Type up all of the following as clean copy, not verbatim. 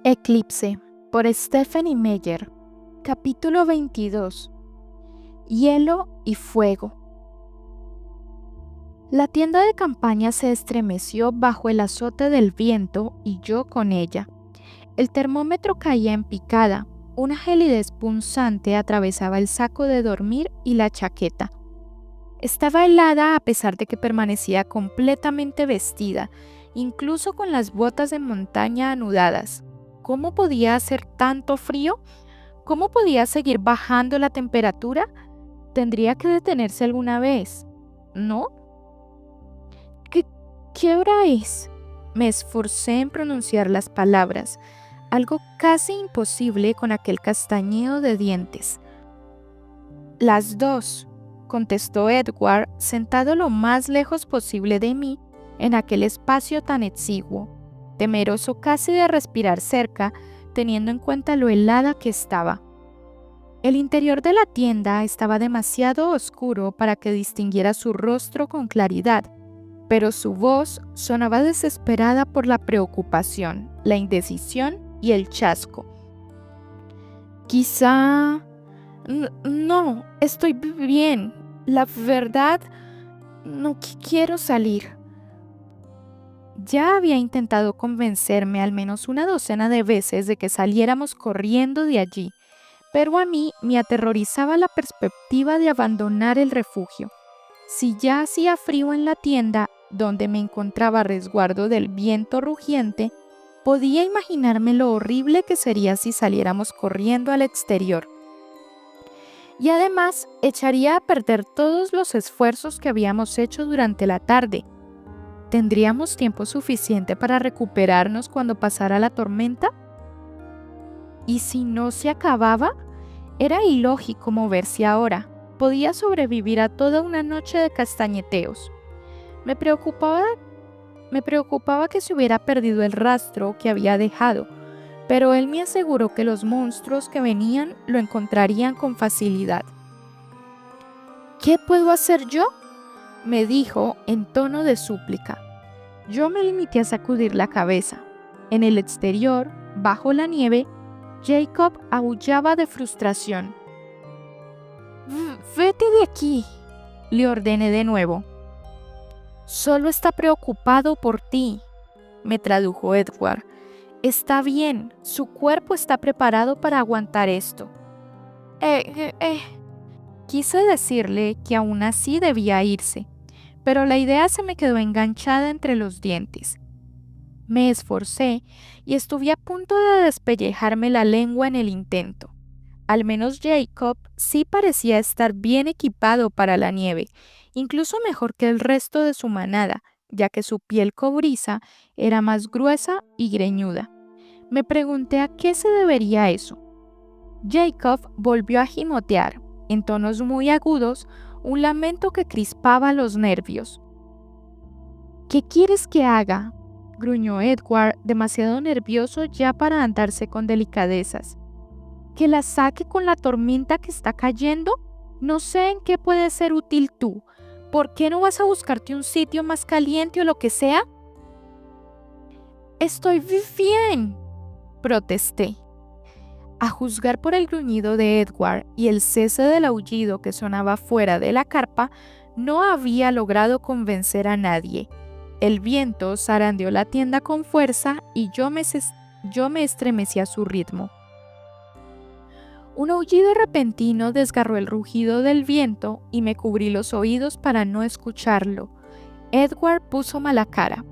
Eclipse, por Stephanie Meyer. Capítulo 22. Hielo y fuego. La tienda de campaña se estremeció bajo el azote del viento y yo con ella. El termómetro caía en picada. Una gelidez punzante atravesaba el saco de dormir y la chaqueta. Estaba helada a pesar de que permanecía completamente vestida, incluso con las botas de montaña anudadas. ¿Cómo podía hacer tanto frío? ¿Cómo podía seguir bajando la temperatura? ¿Tendría que detenerse alguna vez? ¿No? ¿Qué hora es? Me esforcé en pronunciar las palabras, algo casi imposible con aquel castañeo de dientes. Las 2, contestó Edward, sentado lo más lejos posible de mí en aquel espacio tan exiguo, temeroso casi de respirar cerca, teniendo en cuenta lo helada que estaba. El interior de la tienda estaba demasiado oscuro para que distinguiera su rostro con claridad, pero su voz sonaba desesperada por la preocupación, la indecisión y el chasco. Quizá... No, estoy bien. La verdad, no quiero salir. Ya había intentado convencerme al menos una docena de veces de que saliéramos corriendo de allí, pero a mí me aterrorizaba la perspectiva de abandonar el refugio. Si ya hacía frío en la tienda, donde me encontraba a resguardo del viento rugiente, podía imaginarme lo horrible que sería si saliéramos corriendo al exterior. Y además, echaría a perder todos los esfuerzos que habíamos hecho durante la tarde. ¿Tendríamos tiempo suficiente para recuperarnos cuando pasara la tormenta? ¿Y si no se acababa? Era ilógico moverse ahora. Podía sobrevivir a toda una noche de castañeteos. Me preocupaba que se hubiera perdido el rastro que había dejado, pero él me aseguró que los monstruos que venían lo encontrarían con facilidad. ¿Qué puedo hacer yo?, me dijo en tono de súplica. Yo me limité a sacudir la cabeza. En el exterior, bajo la nieve, Jacob aullaba de frustración. «Vete de aquí», le ordené de nuevo. «Solo está preocupado por ti», me tradujo Edward. «Está bien, su cuerpo está preparado para aguantar esto». Quise decirle que aún así debía irse, pero la idea se me quedó enganchada entre los dientes. Me esforcé y estuve a punto de despellejarme la lengua en el intento. Al menos Jacob sí parecía estar bien equipado para la nieve, incluso mejor que el resto de su manada, ya que su piel cobriza era más gruesa y greñuda. Me pregunté a qué se debería eso. Jacob volvió a gimotear, en tonos muy agudos, un lamento que crispaba los nervios. «¿Qué quieres que haga?», gruñó Edward, demasiado nervioso ya para andarse con delicadezas. «¿Que la saque con la tormenta que está cayendo? No sé en qué puedes ser útil tú. ¿Por qué no vas a buscarte un sitio más caliente o lo que sea?» «Estoy bien», protesté. A juzgar por el gruñido de Edward y el cese del aullido que sonaba fuera de la carpa, no había logrado convencer a nadie. El viento zarandeó la tienda con fuerza y yo me estremecí a su ritmo. Un aullido repentino desgarró el rugido del viento y me cubrí los oídos para no escucharlo. Edward puso mala cara.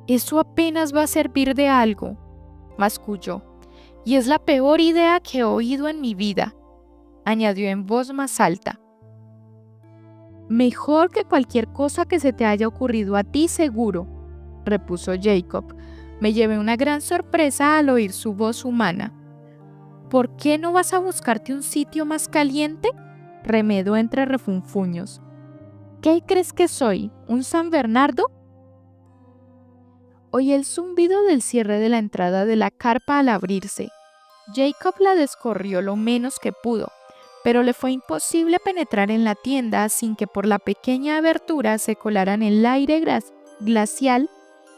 «Eso apenas va a servir de algo», masculló. «Y es la peor idea que he oído en mi vida», añadió en voz más alta. «Mejor que cualquier cosa que se te haya ocurrido a ti, seguro», repuso Jacob. Me llevé una gran sorpresa al oír su voz humana. «¿Por qué no vas a buscarte un sitio más caliente?», remedó entre refunfuños. «¿Qué crees que soy, un San Bernardo?». Oí el zumbido del cierre de la entrada de la carpa al abrirse. Jacob la descorrió lo menos que pudo, pero le fue imposible penetrar en la tienda sin que por la pequeña abertura se colaran el aire glacial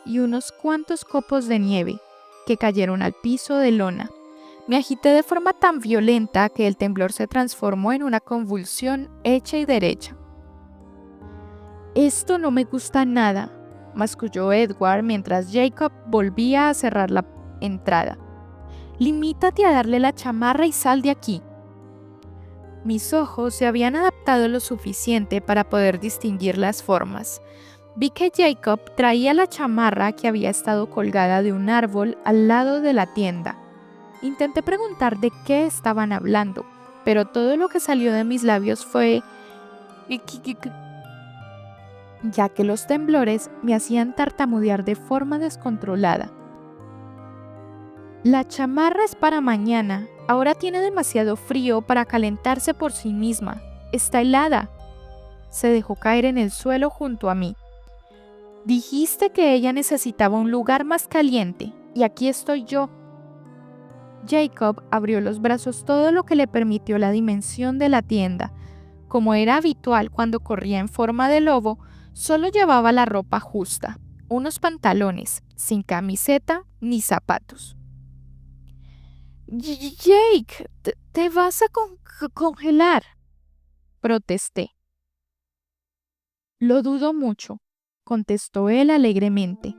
y unos cuantos copos de nieve. que cayeron al piso de lona. Me agité de forma tan violenta que el temblor se transformó en una convulsión hecha y derecha. «Esto no me gusta nada», masculló Edward mientras Jacob volvía a cerrar la entrada. «Limítate a darle la chamarra y sal de aquí». Mis ojos se habían adaptado lo suficiente para poder distinguir las formas. Vi que Jacob traía la chamarra que había estado colgada de un árbol al lado de la tienda. Intenté preguntar de qué estaban hablando, pero todo lo que salió de mis labios fue... ya que los temblores me hacían tartamudear de forma descontrolada. «La chamarra es para mañana. Ahora tiene demasiado frío para calentarse por sí misma. Está helada». Se dejó caer en el suelo junto a mí. «Dijiste que ella necesitaba un lugar más caliente, y aquí estoy yo». Jacob abrió los brazos todo lo que le permitió la dimensión de la tienda. Como era habitual cuando corría en forma de lobo, solo llevaba la ropa justa, unos pantalones, sin camiseta ni zapatos. «Jake, te vas a congelar», protesté. «Lo dudo mucho», contestó él alegremente.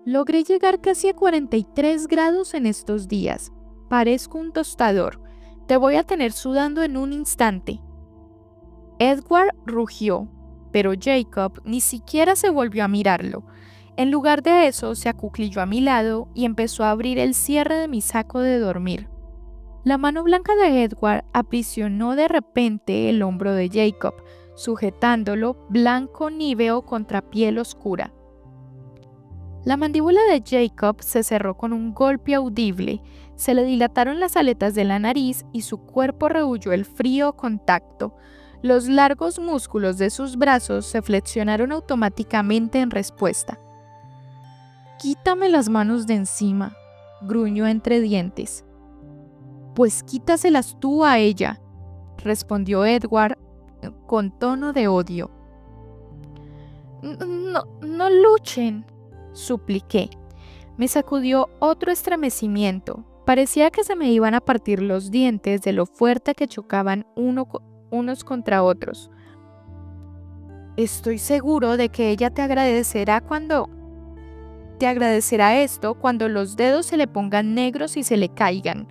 «Logré llegar casi a 43 grados en estos días. Parezco un tostador. Te voy a tener sudando en un instante». Edward rugió, pero Jacob ni siquiera se volvió a mirarlo. En lugar de eso, se acuclilló a mi lado y empezó a abrir el cierre de mi saco de dormir. La mano blanca de Edward aprisionó de repente el hombro de Jacob, sujetándolo blanco níveo contra piel oscura. La mandíbula de Jacob se cerró con un golpe audible, se le dilataron las aletas de la nariz y su cuerpo rehuyó el frío contacto. Los largos músculos de sus brazos se flexionaron automáticamente en respuesta. «Quítame las manos de encima», gruñó entre dientes. «Pues quítaselas tú a ella», respondió Edward con tono de odio. No luchen», supliqué. Me sacudió otro estremecimiento. Parecía que se me iban a partir los dientes de lo fuerte que chocaban unos contra otros. «Estoy seguro de que ella te agradecerá esto cuando los dedos se le pongan negros y se le caigan»,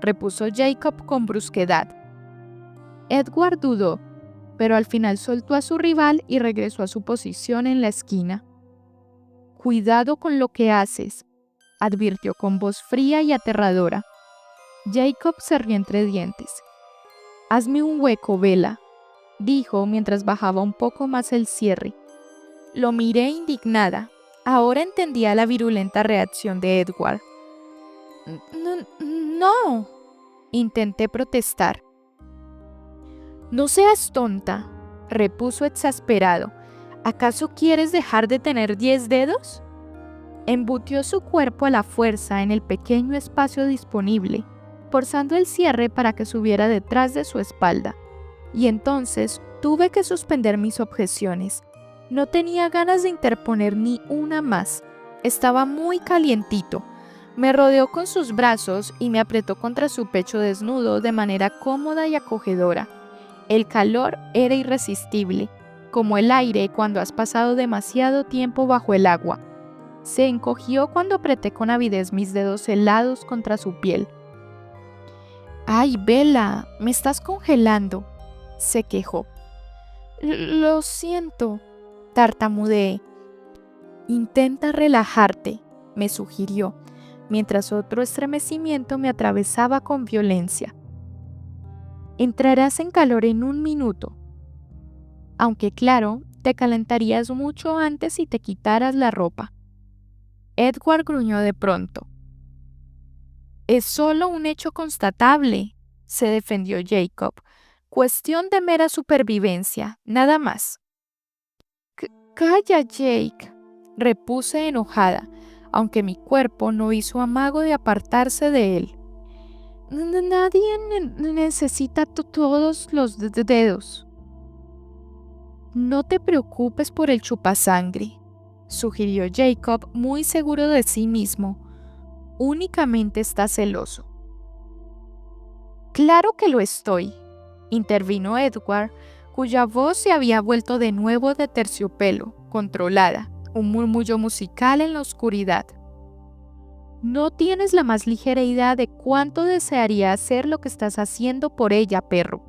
repuso Jacob con brusquedad. Edward dudó, pero al final soltó a su rival y regresó a su posición en la esquina. «Cuidado con lo que haces», advirtió con voz fría y aterradora. Jacob se rió entre dientes. «Hazme un hueco, Bella», dijo mientras bajaba un poco más el cierre. Lo miré indignada. Ahora entendía la virulenta reacción de Edward. «No», intenté protestar. «No seas tonta», repuso exasperado. «¿Acaso quieres dejar de tener 10 dedos?» Embutió su cuerpo a la fuerza en el pequeño espacio disponible, forzando el cierre para que subiera detrás de su espalda. Y entonces tuve que suspender mis objeciones. No tenía ganas de interponer ni una más. Estaba muy calientito. Me rodeó con sus brazos y me apretó contra su pecho desnudo de manera cómoda y acogedora. El calor era irresistible, como el aire cuando has pasado demasiado tiempo bajo el agua. Se encogió cuando apreté con avidez mis dedos helados contra su piel. «Ay, Bella, me estás congelando», se quejó. «Lo siento», tartamudeé. «Intenta relajarte», me sugirió, mientras otro estremecimiento me atravesaba con violencia. «Entrarás en calor en 1 minuto. Aunque claro, te calentarías mucho antes si te quitaras la ropa». Edward gruñó de pronto. «Es solo un hecho constatable», se defendió Jacob. «Cuestión de mera supervivencia, nada más». «Calla, Jake», repuse enojada, aunque mi cuerpo no hizo amago de apartarse de él. «Nadie necesita todos los dedos». «No te preocupes por el chupasangre», sugirió Jacob muy seguro de sí mismo. únicamente estás celoso. Claro que lo estoy, intervino Edward, cuya voz se había vuelto de nuevo de terciopelo, controlada, un murmullo musical en la oscuridad. No tienes la más ligera idea de cuánto desearía hacer lo que estás haciendo por ella, perro.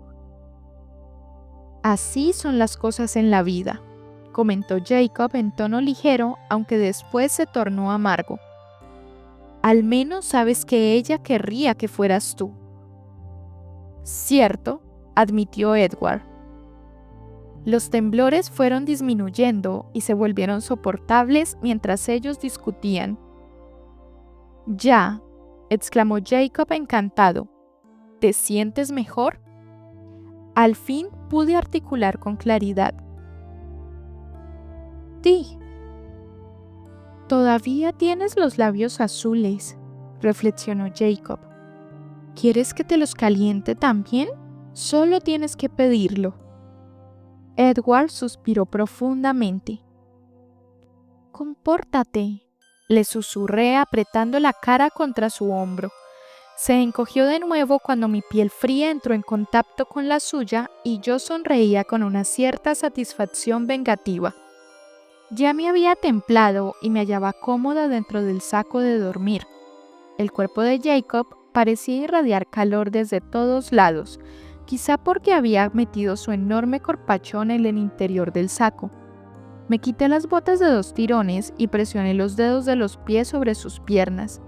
Así son las cosas en la vida, comentó Jacob en tono ligero, aunque después se tornó amargo. Al menos sabes que ella querría que fueras tú. Cierto, admitió Edward. Los temblores fueron disminuyendo y se volvieron soportables mientras ellos discutían. Ya, exclamó Jacob encantado. ¿Te sientes mejor? Al fin pude articular con claridad. Sí. Todavía tienes los labios azules, reflexionó Jacob. ¿Quieres que te los caliente también? Solo tienes que pedirlo. Edward suspiró profundamente. Compórtate, le susurré apretando la cara contra su hombro. Se encogió de nuevo cuando mi piel fría entró en contacto con la suya y yo sonreía con una cierta satisfacción vengativa. Ya me había templado y me hallaba cómoda dentro del saco de dormir. El cuerpo de Jacob parecía irradiar calor desde todos lados, quizá porque había metido su enorme corpachón en el interior del saco. Me quité las botas de 2 tirones y presioné los dedos de los pies sobre sus piernas.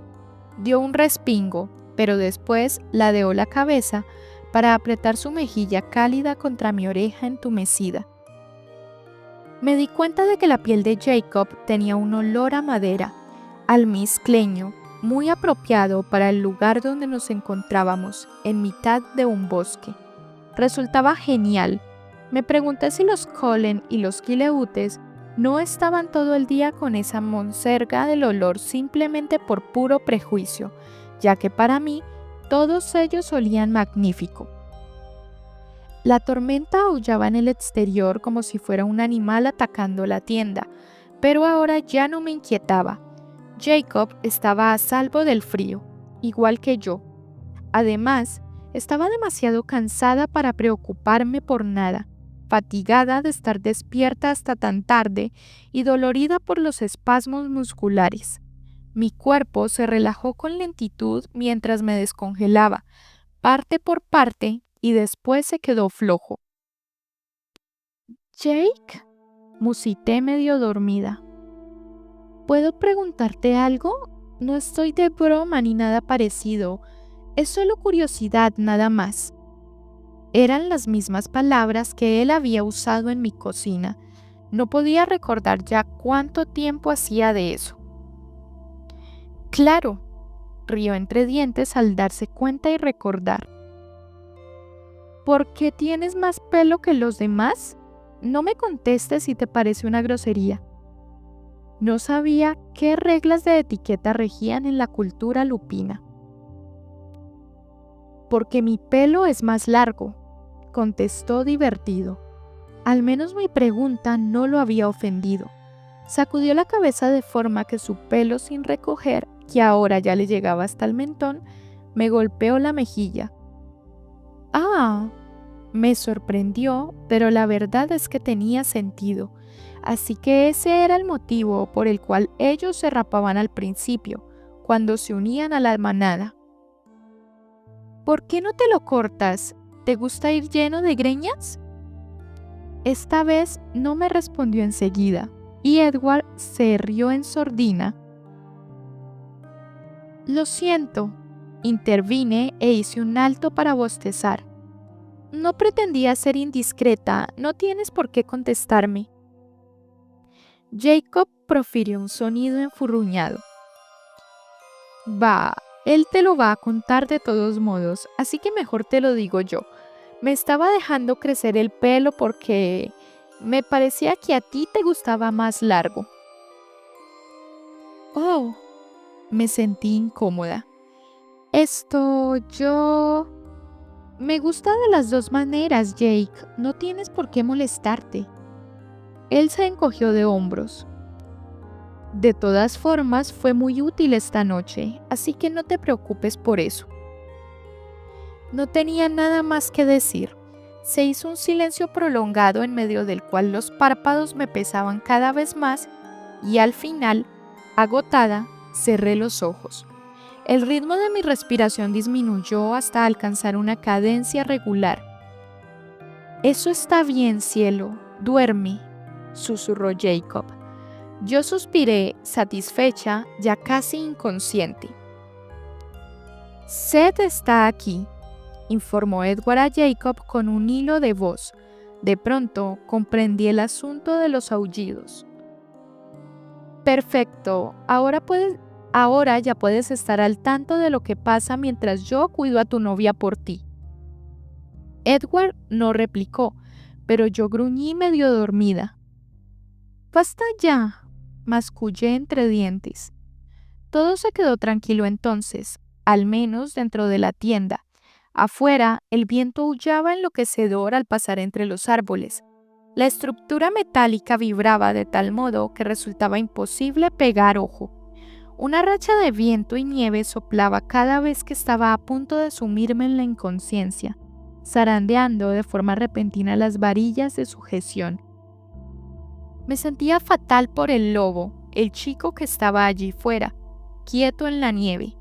Dio un respingo, pero después ladeó la cabeza para apretar su mejilla cálida contra mi oreja entumecida. Me di cuenta de que la piel de Jacob tenía un olor a madera, almizcleño, muy apropiado para el lugar donde nos encontrábamos, en mitad de un bosque. Resultaba genial. Me pregunté si los Cullen y los Quileutes no estaban todo el día con esa monserga del olor simplemente por puro prejuicio, ya que para mí todos ellos olían magnífico. La tormenta aullaba en el exterior como si fuera un animal atacando la tienda, pero ahora ya no me inquietaba. Jacob estaba a salvo del frío, igual que yo. Además, estaba demasiado cansada para preocuparme por nada, fatigada de estar despierta hasta tan tarde y dolorida por los espasmos musculares. Mi cuerpo se relajó con lentitud mientras me descongelaba, parte por parte, y después se quedó flojo. «Jake», musité medio dormida. «¿Puedo preguntarte algo? No estoy de broma ni nada parecido. Es solo curiosidad nada más». Eran las mismas palabras que él había usado en mi cocina. No podía recordar ya cuánto tiempo hacía de eso. «Claro», rió entre dientes al darse cuenta y recordar. «¿Por qué tienes más pelo que los demás? No me contestes si te parece una grosería». No sabía qué reglas de etiqueta regían en la cultura lupina. «Porque mi pelo es más largo», contestó divertido. Al menos mi pregunta no lo había ofendido. Sacudió la cabeza de forma que su pelo sin recoger, que ahora ya le llegaba hasta el mentón, me golpeó la mejilla. «Ah», me sorprendió, pero la verdad es que tenía sentido. Así que ese era el motivo por el cual ellos se rapaban al principio, cuando se unían a la manada. «¿Por qué no te lo cortas? ¿Te gusta ir lleno de greñas?». Esta vez no me respondió enseguida, y Edward se rió en sordina. «Lo siento», intervine e hice un alto para bostezar. «No pretendía ser indiscreta, no tienes por qué contestarme». Jacob profirió un sonido enfurruñado. «Bah, él te lo va a contar de todos modos, así que mejor te lo digo yo. Me estaba dejando crecer el pelo porque me parecía que a ti te gustaba más largo». «Oh», me sentí incómoda. Yo... Me gusta de las 2 maneras, Jake. No tienes por qué molestarte». Él se encogió de hombros. De todas formas, fue muy útil esta noche, así que no te preocupes por eso. No tenía nada más que decir. Se hizo un silencio prolongado en medio del cual los párpados me pesaban cada vez más y al final, agotada, cerré los ojos. El ritmo de mi respiración disminuyó hasta alcanzar una cadencia regular. «Eso está bien, cielo, duerme», susurró Jacob. Yo suspiré, satisfecha, ya casi inconsciente. «Seth está aquí», informó Edward a Jacob con un hilo de voz. De pronto comprendí el asunto de los aullidos. «Perfecto, ahora ya puedes estar al tanto de lo que pasa mientras yo cuido a tu novia por ti». Edward no replicó, pero yo gruñí medio dormida. «Basta ya», mascullé entre dientes. Todo se quedó tranquilo entonces, al menos dentro de la tienda. Afuera, el viento aullaba enloquecedor al pasar entre los árboles. La estructura metálica vibraba de tal modo que resultaba imposible pegar ojo. Una racha de viento y nieve soplaba cada vez que estaba a punto de sumirme en la inconsciencia, zarandeando de forma repentina las varillas de sujeción. Me sentía fatal por el lobo, el chico que estaba allí fuera, quieto en la nieve.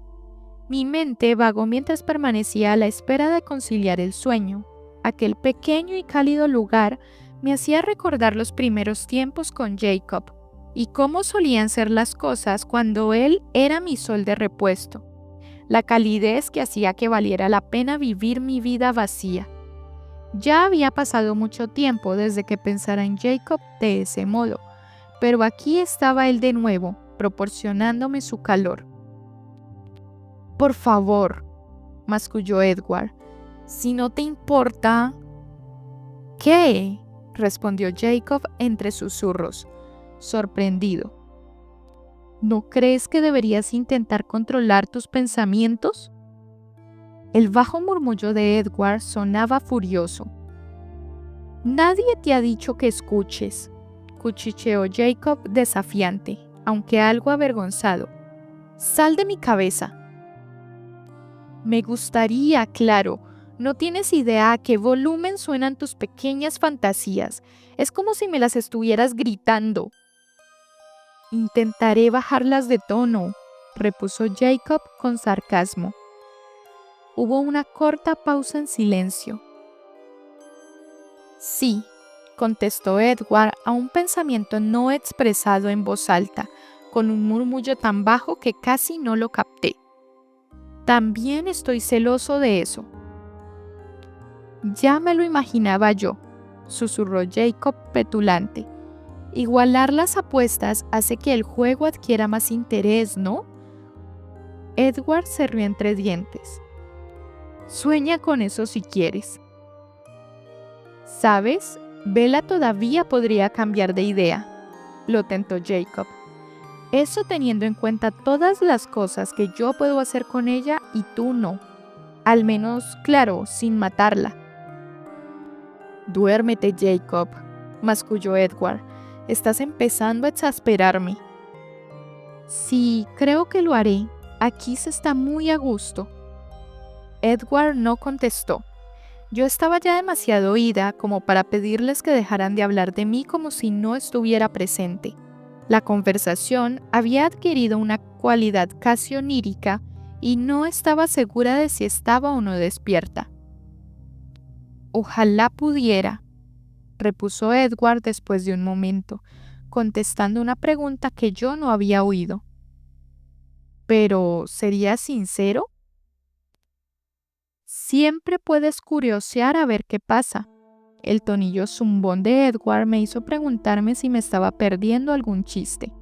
Mi mente vagó mientras permanecía a la espera de conciliar el sueño. Aquel pequeño y cálido lugar me hacía recordar los primeros tiempos con Jacob y cómo solían ser las cosas cuando él era mi sol de repuesto, la calidez que hacía que valiera la pena vivir mi vida vacía. Ya había pasado mucho tiempo desde que pensara en Jacob de ese modo, pero aquí estaba él de nuevo, proporcionándome su calor. «Por favor», masculló Edward, «si no te importa». «¿Qué?», respondió Jacob entre susurros, sorprendido. «¿No crees que deberías intentar controlar tus pensamientos?». El bajo murmullo de Edward sonaba furioso. «Nadie te ha dicho que escuches», cuchicheó Jacob desafiante, aunque algo avergonzado. «Sal de mi cabeza». «Me gustaría, claro. No tienes idea a qué volumen suenan tus pequeñas fantasías. Es como si me las estuvieras gritando». «Intentaré bajarlas de tono», repuso Jacob con sarcasmo. Hubo una corta pausa en silencio. «Sí», contestó Edward a un pensamiento no expresado en voz alta, con un murmullo tan bajo que casi no lo capté. «También estoy celoso de eso». «Ya me lo imaginaba yo», susurró Jacob petulante. «Igualar las apuestas hace que el juego adquiera más interés, ¿no?». Edward se rió entre dientes. «Sueña con eso si quieres». «¿Sabes? Bella todavía podría cambiar de idea», lo tentó Jacob. «Eso teniendo en cuenta todas las cosas que yo puedo hacer con ella y tú no. Al menos, claro, sin matarla». «Duérmete, Jacob», masculló Edward. «Estás empezando a exasperarme». «Sí, creo que lo haré. Aquí se está muy a gusto». Edward no contestó. Yo estaba ya demasiado oída como para pedirles que dejaran de hablar de mí como si no estuviera presente. La conversación había adquirido una cualidad casi onírica y no estaba segura de si estaba o no despierta. «Ojalá pudiera», repuso Edward después de un momento, contestando una pregunta que yo no había oído. «¿Pero sería sincero?» «Siempre puedes curiosear a ver qué pasa». El tonillo zumbón de Edward me hizo preguntarme si me estaba perdiendo algún chiste.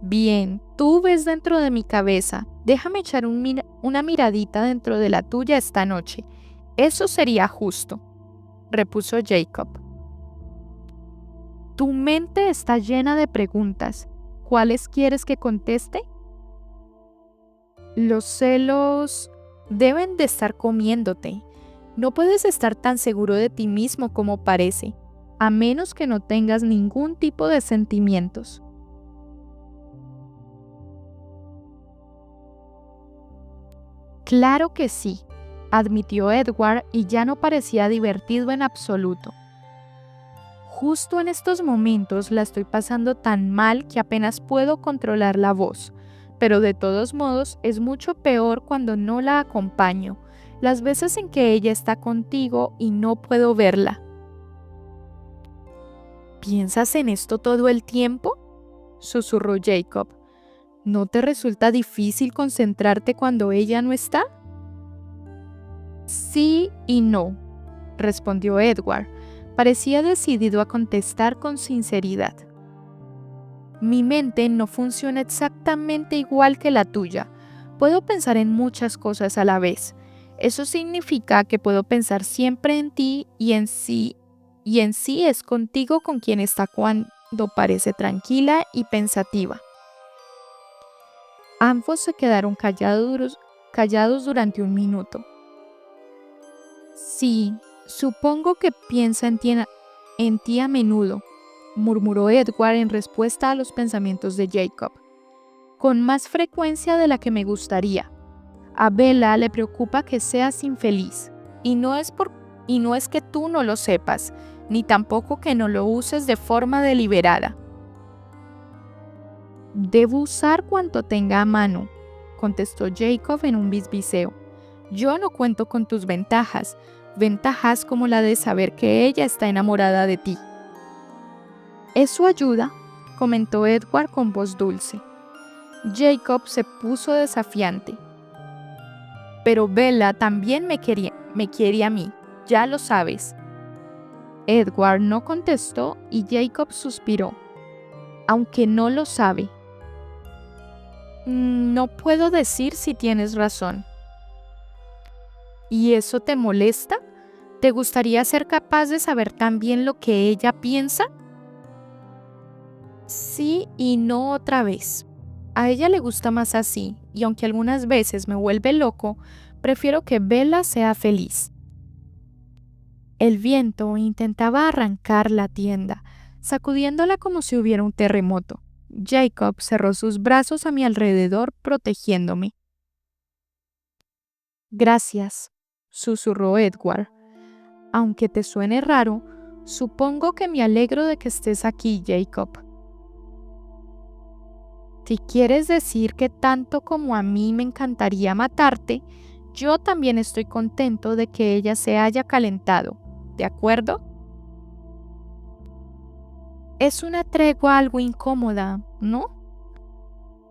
«Bien, tú ves dentro de mi cabeza. Déjame echar una miradita dentro de la tuya esta noche. Eso sería justo», repuso Jacob. «Tu mente está llena de preguntas. ¿Cuáles quieres que conteste?» «Los celos deben de estar comiéndote. No puedes estar tan seguro de ti mismo como parece, a menos que no tengas ningún tipo de sentimientos». Claro que sí, admitió Edward y ya no parecía divertido en absoluto. Justo en estos momentos la estoy pasando tan mal que apenas puedo controlar la voz, pero de todos modos es mucho peor cuando no la acompaño, las veces en que ella está contigo y no puedo verla. ¿Piensas en esto todo el tiempo?, susurró Jacob. ¿No te resulta difícil concentrarte cuando ella no está? Sí y no, respondió Edward. Parecía decidido a contestar con sinceridad. Mi mente no funciona exactamente igual que la tuya. Puedo pensar en muchas cosas a la vez. Eso significa que puedo pensar siempre en ti y en sí es contigo con quien está cuando parece tranquila y pensativa. Ambos se quedaron callados durante un minuto. Sí, supongo que piensa en ti a menudo, murmuró Edward en respuesta a los pensamientos de Jacob. Con más frecuencia de la que me gustaría. A Bella le preocupa que seas infeliz, y no es que tú no lo sepas, ni tampoco que no lo uses de forma deliberada. Debo usar cuanto tenga a mano, contestó Jacob en un bisbiseo. Yo no cuento con tus ventajas como la de saber que ella está enamorada de ti. Eso ayuda, comentó Edward con voz dulce. Jacob se puso desafiante. Pero Bella también me quiere a mí, ya lo sabes. Edward no contestó y Jacob suspiró. Aunque no lo sabe. No puedo decir si tienes razón. ¿Y eso te molesta? ¿Te gustaría ser capaz de saber también lo que ella piensa? Sí y no otra vez. A ella le gusta más así, y aunque algunas veces me vuelve loco, prefiero que Bella sea feliz. El viento intentaba arrancar la tienda, sacudiéndola como si hubiera un terremoto. Jacob cerró sus brazos a mi alrededor, protegiéndome. Gracias, susurró Edward. Aunque te suene raro, supongo que me alegro de que estés aquí, Jacob. Si quieres decir que tanto como a mí me encantaría matarte, yo también estoy contento de que ella se haya calentado, ¿de acuerdo? Es una tregua algo incómoda, ¿no?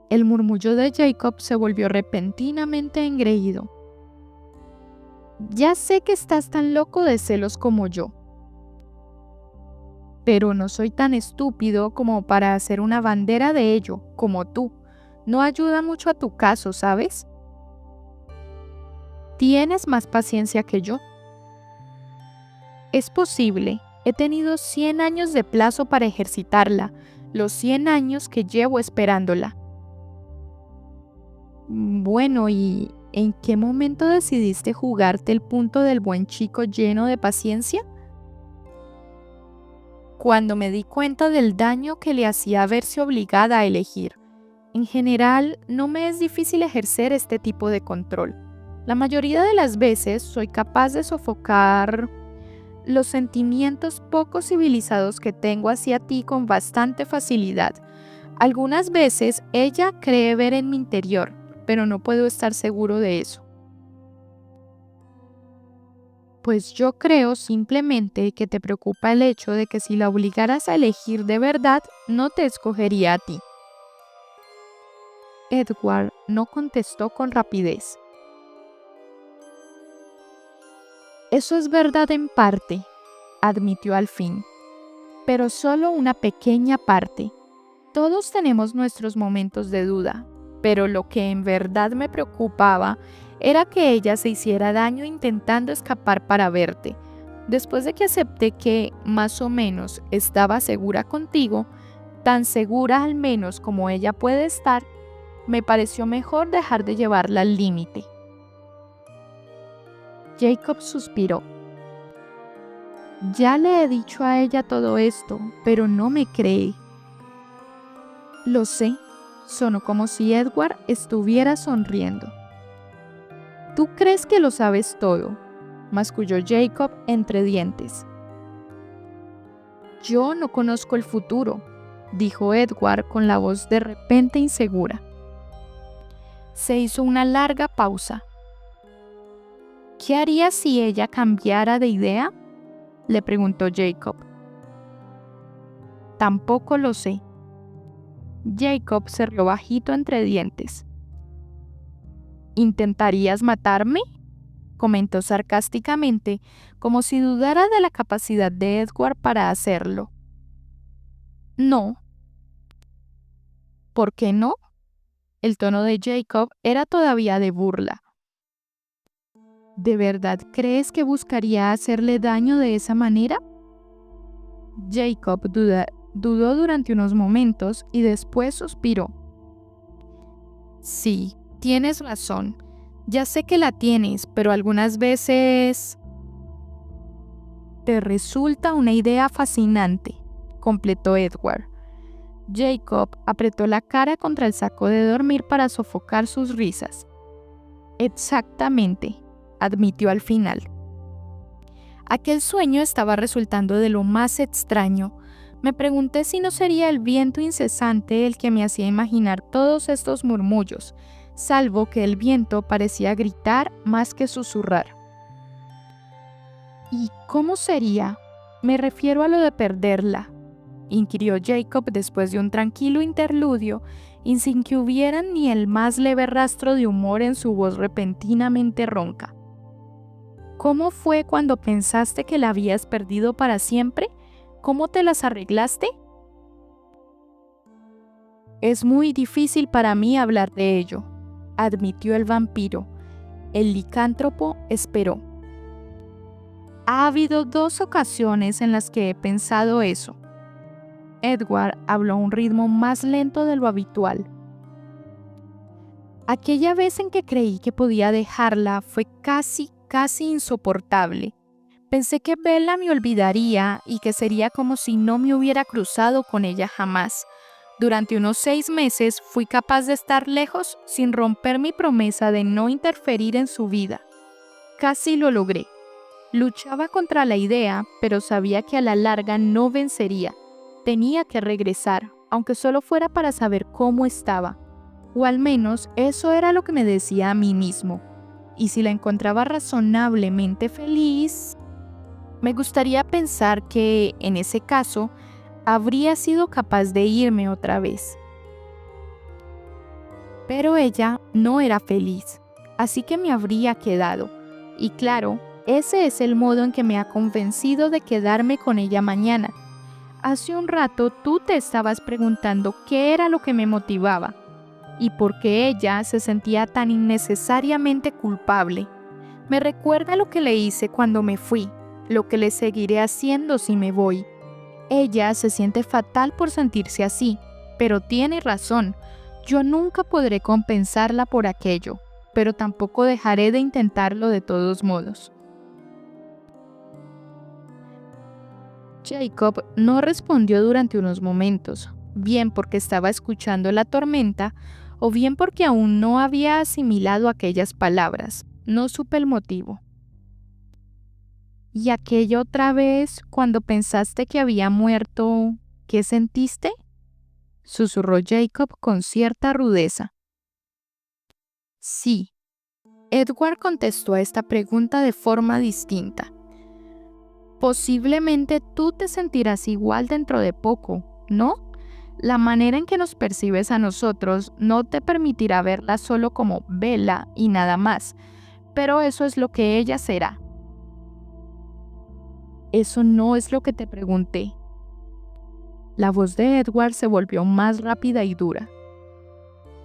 El murmullo de Jacob se volvió repentinamente engreído. Ya sé que estás tan loco de celos como yo. Pero no soy tan estúpido como para hacer una bandera de ello, como tú. No ayuda mucho a tu caso, ¿sabes? Tienes más paciencia que yo. Es posible. He tenido 100 años de plazo para ejercitarla, los 100 años que llevo esperándola. Bueno, ¿y en qué momento decidiste jugarte el punto del buen chico lleno de paciencia? Cuando me di cuenta del daño que le hacía verse obligada a elegir. En general, no me es difícil ejercer este tipo de control. La mayoría de las veces soy capaz de sofocar los sentimientos poco civilizados que tengo hacia ti con bastante facilidad. Algunas veces ella cree ver en mi interior, pero no puedo estar seguro de eso. Pues yo creo simplemente que te preocupa el hecho de que si la obligaras a elegir de verdad, no te escogería a ti. Edward no contestó con rapidez. Eso es verdad en parte, admitió al fin, pero solo una pequeña parte. Todos tenemos nuestros momentos de duda, pero lo que en verdad me preocupaba era que ella se hiciera daño intentando escapar para verte. Después de que acepté que, más o menos, estaba segura contigo, tan segura al menos como ella puede estar, me pareció mejor dejar de llevarla al límite. Jacob suspiró. Ya le he dicho a ella todo esto, pero no me cree. Lo sé, sonó como si Edward estuviera sonriendo. Tú crees que lo sabes todo, masculló Jacob entre dientes. Yo no conozco el futuro, dijo Edward con la voz de repente insegura. Se hizo una larga pausa. ¿Qué harías si ella cambiara de idea?, le preguntó Jacob. Tampoco lo sé. Jacob se rió bajito entre dientes. ¿Intentarías matarme?, comentó sarcásticamente, como si dudara de la capacidad de Edward para hacerlo. No. ¿Por qué no? El tono de Jacob era todavía de burla. ¿De verdad crees que buscaría hacerle daño de esa manera? Jacob dudó durante unos momentos y después suspiró. Sí, tienes razón. Ya sé que la tienes, pero algunas veces te resulta una idea fascinante, completó Edward. Jacob apretó la cara contra el saco de dormir para sofocar sus risas. Exactamente, admitió al final. Aquel sueño estaba resultando de lo más extraño. Me pregunté si no sería el viento incesante el que me hacía imaginar todos estos murmullos, salvo que el viento parecía gritar más que susurrar. ¿Y cómo sería? Me refiero a lo de perderla, inquirió Jacob después de un tranquilo interludio y sin que hubiera ni el más leve rastro de humor en su voz repentinamente ronca. ¿Cómo fue cuando pensaste que la habías perdido para siempre? ¿Cómo te las arreglaste? Es muy difícil para mí hablar de ello, admitió el vampiro. El licántropo esperó. Ha habido 2 ocasiones en las que he pensado eso. Edward habló a un ritmo más lento de lo habitual. Aquella vez en que creí que podía dejarla fue casi insoportable. Pensé que Bella me olvidaría y que sería como si no me hubiera cruzado con ella jamás. Durante unos 6 meses fui capaz de estar lejos sin romper mi promesa de no interferir en su vida. Casi lo logré. Luchaba contra la idea, pero sabía que a la larga no vencería. Tenía que regresar, aunque solo fuera para saber cómo estaba. O al menos eso era lo que me decía a mí mismo. Y si la encontraba razonablemente feliz, me gustaría pensar que, en ese caso, habría sido capaz de irme otra vez. Pero ella no era feliz, así que me habría quedado. Y claro, ese es el modo en que me ha convencido de quedarme con ella mañana. Hace un rato tú te estabas preguntando qué era lo que me motivaba y por qué ella se sentía tan innecesariamente culpable. Me recuerda lo que le hice cuando me fui, lo que le seguiré haciendo si me voy. Ella se siente fatal por sentirse así, pero tiene razón. Yo nunca podré compensarla por aquello, pero tampoco dejaré de intentarlo de todos modos. Jacob no respondió durante unos momentos, bien porque estaba escuchando la tormenta o bien porque aún no había asimilado aquellas palabras. No supe el motivo. ¿Y aquella otra vez, cuando pensaste que había muerto, qué sentiste?, susurró Jacob con cierta rudeza. Sí. Edward contestó a esta pregunta de forma distinta. Posiblemente tú te sentirás igual dentro de poco, ¿no? La manera en que nos percibes a nosotros no te permitirá verla solo como Bella y nada más, pero eso es lo que ella será. Eso no es lo que te pregunté. La voz de Edward se volvió más rápida y dura.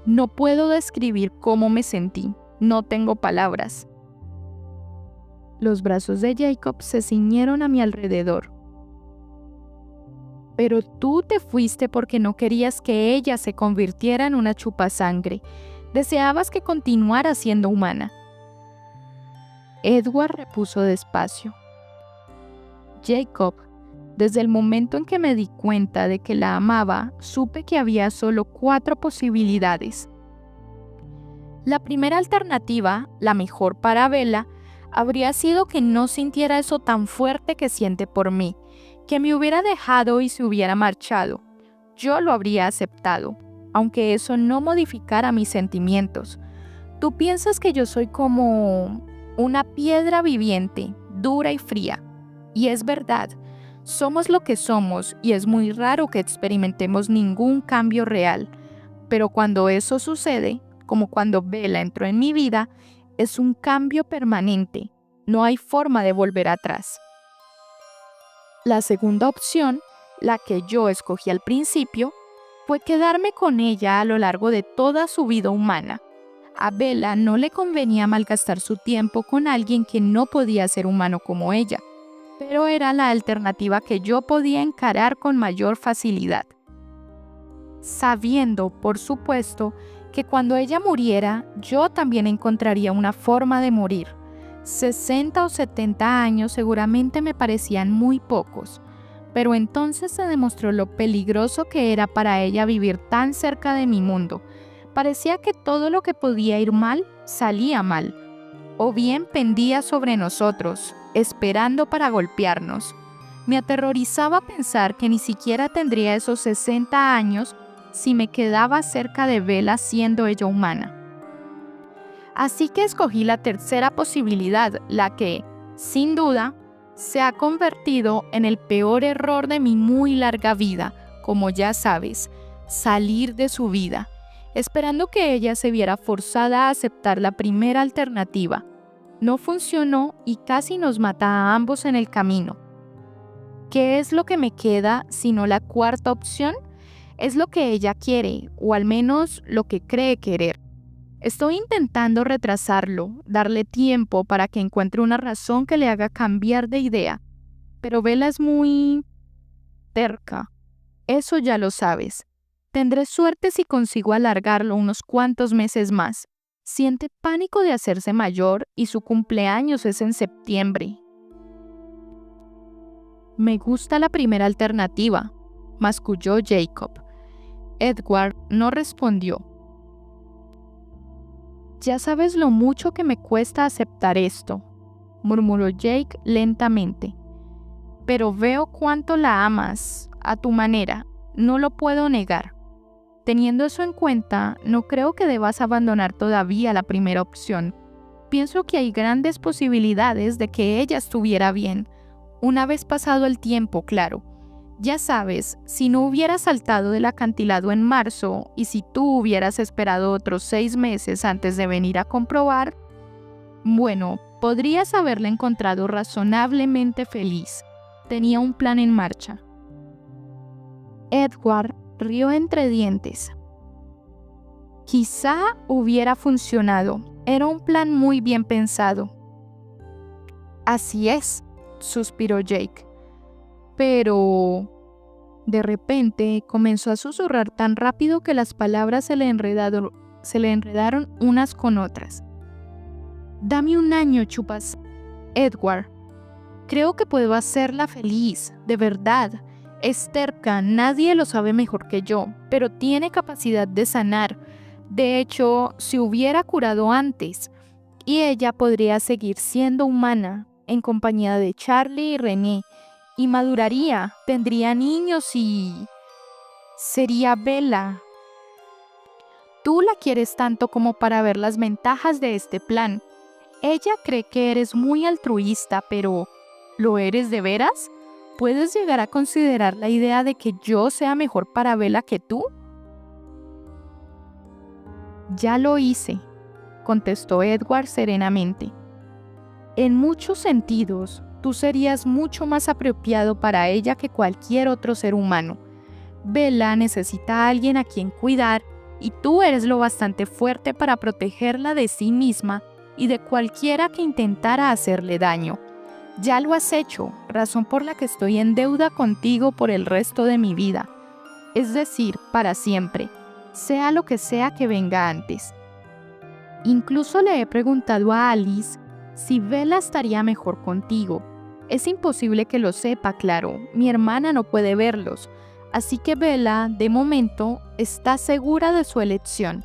No puedo describir cómo me sentí, no tengo palabras. Los brazos de Jacob se ciñeron a mi alrededor. Pero tú te fuiste porque no querías que ella se convirtiera en una chupasangre. Deseabas que continuara siendo humana. Edward repuso despacio. Jacob, desde el momento en que me di cuenta de que la amaba, supe que había solo 4 posibilidades. La primera alternativa, la mejor para Bella, habría sido que no sintiera eso tan fuerte que siente por mí, que me hubiera dejado y se hubiera marchado. Yo lo habría aceptado, aunque eso no modificara mis sentimientos. Tú piensas que yo soy como una piedra viviente, dura y fría. Y es verdad, somos lo que somos y es muy raro que experimentemos ningún cambio real. Pero cuando eso sucede, como cuando Bella entró en mi vida, es un cambio permanente. No hay forma de volver atrás. La segunda opción, la que yo escogí al principio, fue quedarme con ella a lo largo de toda su vida humana. A Bella no le convenía malgastar su tiempo con alguien que no podía ser humano como ella, pero era la alternativa que yo podía encarar con mayor facilidad. Sabiendo, por supuesto, que cuando ella muriera, yo también encontraría una forma de morir. 60 o 70 años seguramente me parecían muy pocos, pero entonces se demostró lo peligroso que era para ella vivir tan cerca de mi mundo. Parecía que todo lo que podía ir mal, salía mal, o bien pendía sobre nosotros, esperando para golpearnos. Me aterrorizaba pensar que ni siquiera tendría esos 60 años si me quedaba cerca de Bella siendo ella humana. Así que escogí la tercera posibilidad, la que, sin duda, se ha convertido en el peor error de mi muy larga vida, como ya sabes, salir de su vida, esperando que ella se viera forzada a aceptar la primera alternativa. No funcionó y casi nos mata a ambos en el camino. ¿Qué es lo que me queda sino la cuarta opción? Es lo que ella quiere, o al menos lo que cree querer. Estoy intentando retrasarlo, darle tiempo para que encuentre una razón que le haga cambiar de idea. Pero Bella es muy terca. Eso ya lo sabes. Tendré suerte si consigo alargarlo unos cuantos meses más. Siente pánico de hacerse mayor y su cumpleaños es en septiembre. Me gusta la primera alternativa, masculló Jacob. Edward no respondió. Ya sabes lo mucho que me cuesta aceptar esto, murmuró Jake lentamente. Pero veo cuánto la amas, a tu manera, no lo puedo negar. Teniendo eso en cuenta, no creo que debas abandonar todavía la primera opción. Pienso que hay grandes posibilidades de que ella estuviera bien, una vez pasado el tiempo, claro. Ya sabes, si no hubieras saltado del acantilado en marzo y si tú hubieras esperado otros 6 meses antes de venir a comprobar, bueno, podrías haberla encontrado razonablemente feliz. Tenía un plan en marcha. Edward rió entre dientes. Quizá hubiera funcionado. Era un plan muy bien pensado. Así es, suspiró Jake. Pero... De repente comenzó a susurrar tan rápido que las palabras se le enredaron unas con otras. Dame un año, chupas. Edward, creo que puedo hacerla feliz, de verdad. Es terca, nadie lo sabe mejor que yo, pero tiene capacidad de sanar. De hecho, se hubiera curado antes, y ella podría seguir siendo humana, en compañía de Charlie y René, y maduraría, tendría niños y... sería Bella. Tú la quieres tanto como para ver las ventajas de este plan. Ella cree que eres muy altruista, pero ¿lo eres de veras? ¿Puedes llegar a considerar la idea de que yo sea mejor para Bella que tú? Ya lo hice, contestó Edward serenamente. En muchos sentidos, tú serías mucho más apropiado para ella que cualquier otro ser humano. Bella necesita a alguien a quien cuidar y tú eres lo bastante fuerte para protegerla de sí misma y de cualquiera que intentara hacerle daño. Ya lo has hecho, razón por la que estoy en deuda contigo por el resto de mi vida. Es decir, para siempre, sea lo que sea que venga antes. Incluso le he preguntado a Alice si Bella estaría mejor contigo. Es imposible que lo sepa, claro, mi hermana no puede verlos, así que Bella, de momento, está segura de su elección.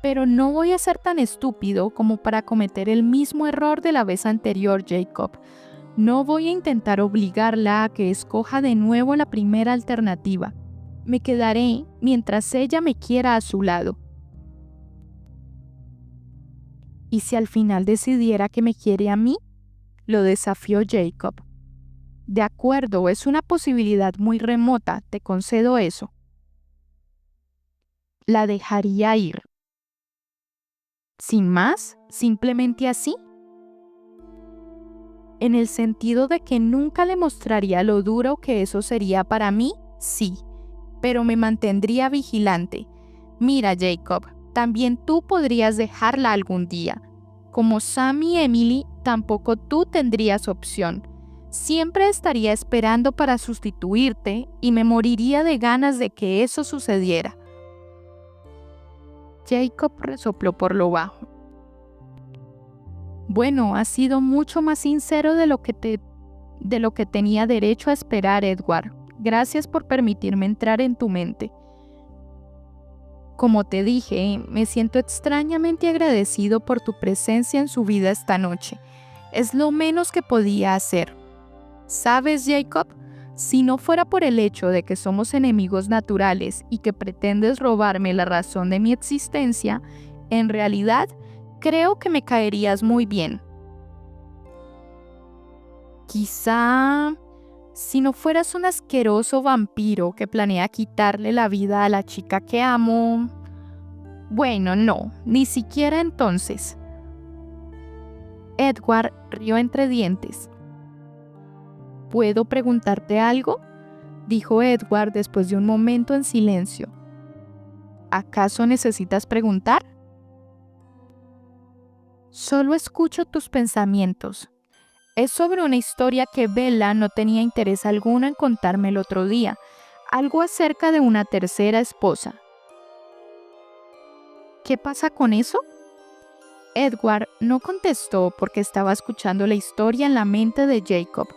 Pero no voy a ser tan estúpido como para cometer el mismo error de la vez anterior, Jacob. No voy a intentar obligarla a que escoja de nuevo la primera alternativa. Me quedaré mientras ella me quiera a su lado. ¿Y si al final decidiera que me quiere a mí? Lo desafió Jacob. De acuerdo, es una posibilidad muy remota, te concedo eso. La dejaría ir. ¿Sin más? ¿Simplemente así? En el sentido de que nunca le mostraría lo duro que eso sería para mí, sí, pero me mantendría vigilante. Mira, Jacob, también tú podrías dejarla algún día. Como Sam y Emily, tampoco tú tendrías opción. Siempre estaría esperando para sustituirte y me moriría de ganas de que eso sucediera. Jacob resopló por lo bajo. Bueno, has sido mucho más sincero de lo que tenía derecho a esperar, Edward. Gracias por permitirme entrar en tu mente. Como te dije, me siento extrañamente agradecido por tu presencia en su vida esta noche. Es lo menos que podía hacer. ¿Sabes, Jacob? Si no fuera por el hecho de que somos enemigos naturales y que pretendes robarme la razón de mi existencia, en realidad, creo que me caerías muy bien. Quizá, si no fueras un asqueroso vampiro que planea quitarle la vida a la chica que amo. Bueno, no, ni siquiera entonces. Edward rió entre dientes. ¿Puedo preguntarte algo?, dijo Edward después de un momento en silencio. ¿Acaso necesitas preguntar? Solo escucho tus pensamientos. Es sobre una historia que Bella no tenía interés alguno en contarme el otro día, algo acerca de una tercera esposa. ¿Qué pasa con eso? Edward no contestó porque estaba escuchando la historia en la mente de Jacob.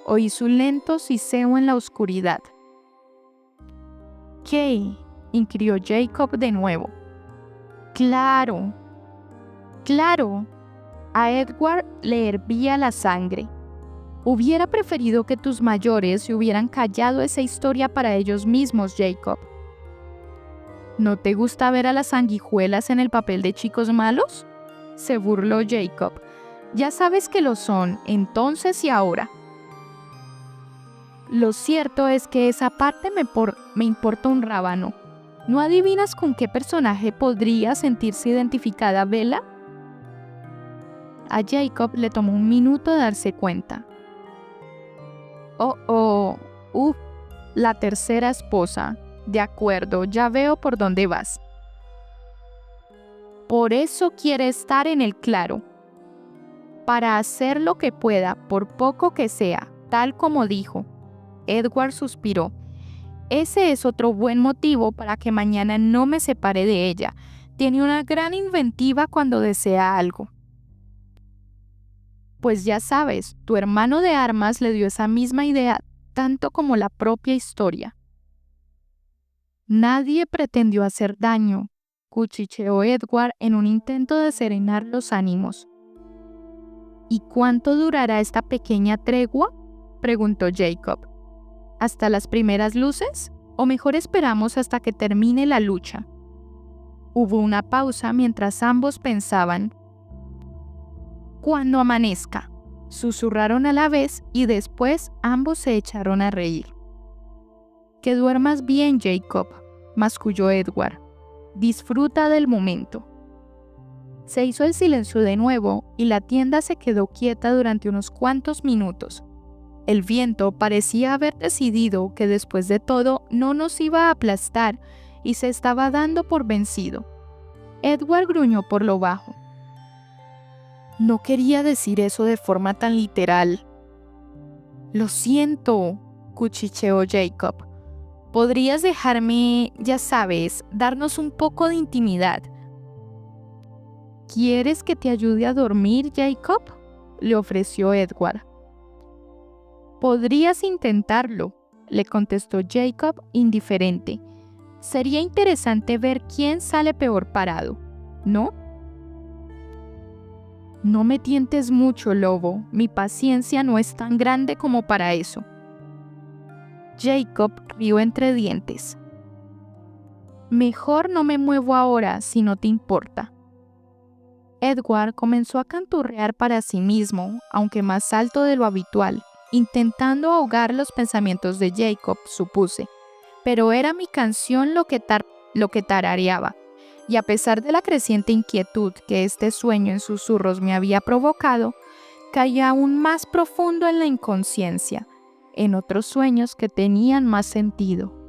Oí su lento siseo en la oscuridad. ¿Qué?, inquirió Jacob de nuevo. Claro. A Edward le hervía la sangre. Hubiera preferido que tus mayores se hubieran callado esa historia para ellos mismos, Jacob. ¿No te gusta ver a las sanguijuelas en el papel de chicos malos?, se burló Jacob. Ya sabes que lo son, entonces y ahora. Lo cierto es que esa parte me importa un rábano. ¿No adivinas con qué personaje podría sentirse identificada Bella? A Jacob le tomó un minuto darse cuenta. La tercera esposa. De acuerdo, ya veo por dónde vas. Por eso quiere estar en el claro. Para hacer lo que pueda, por poco que sea, tal como dijo. Edward suspiró. Ese es otro buen motivo para que mañana no me separe de ella. Tiene una gran inventiva cuando desea algo. Pues ya sabes, tu hermano de armas le dio esa misma idea, tanto como la propia historia. Nadie pretendió hacer daño, cuchicheó Edward en un intento de serenar los ánimos. ¿Y cuánto durará esta pequeña tregua?, preguntó Jacob. ¿Hasta las primeras luces? ¿O mejor esperamos hasta que termine la lucha? Hubo una pausa mientras ambos pensaban. Cuando amanezca, susurraron a la vez y después ambos se echaron a reír. Que duermas bien, Jacob, masculló Edward. Disfruta del momento. Se hizo el silencio de nuevo y la tienda se quedó quieta durante unos cuantos minutos. El viento parecía haber decidido que después de todo no nos iba a aplastar y se estaba dando por vencido. Edward gruñó por lo bajo. No quería decir eso de forma tan literal. Lo siento, cuchicheó Jacob. ¿Podrías dejarme, ya sabes, darnos un poco de intimidad? ¿Quieres que te ayude a dormir, Jacob?, le ofreció Edward. Podrías intentarlo, le contestó Jacob indiferente. Sería interesante ver quién sale peor parado. ¿no? No me tientes mucho, lobo. Mi paciencia no es tan grande como para eso. Jacob rió entre dientes. Mejor no me muevo ahora, si no te importa. Edward comenzó a canturrear para sí mismo, aunque más alto de lo habitual, intentando ahogar los pensamientos de Jacob, supuse. Pero era mi canción lo que tarareaba, y a pesar de la creciente inquietud que este sueño en susurros me había provocado, caí aún más profundo en la inconsciencia, en otros sueños que tenían más sentido.